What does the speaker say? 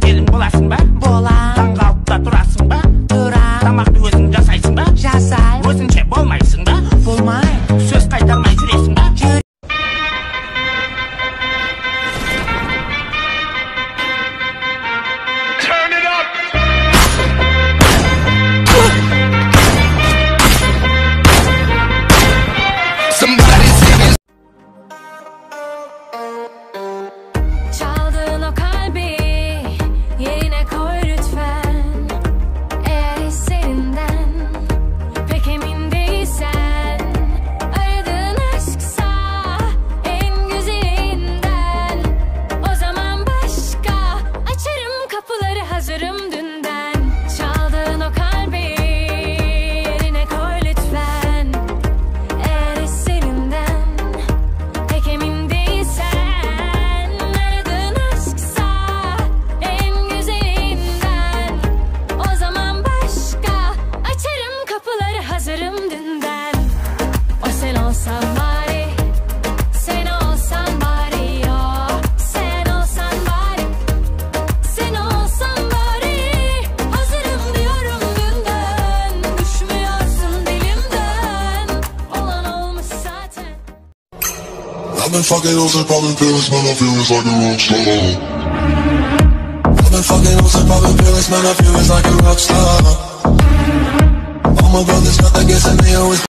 Gelin bolasın ba? Bolam. Tаңғы алтыда тұрасың ба? Турам. Тамақты өзің жасайсың ба? Жасайм. Өзіңше болмайсың ба? Болмай. Сөз қайтармай жүресің ба? Turn it up. Somebody singing. Çaldığın o kalbi yerine koy lütfen. Eğer hislerinden pek emin değilsen, aradığın aşksa en güzelinden, o zaman başka açarım kapıları, hazırım dünden. Çaldığın o kalbi yerine koy lütfen. Eğer hislerinden pek emin değilsen, aradığın aşksa en güzelinden, o zaman başka açarım kapıları, hazırım dünden. O sen olsan bari, sen olsan bari, ya sen olsan bari, sen olsan bari, hazırım diyorum dünden. Düşmüyorsun dilimden, olan olmuş zaten. I've been fucking hoes and popping pills, man, I feel it's like a rock star. I've been fucking hoes and popping pills, man, I feel it's like a rock star. All my brothers got that gas and they always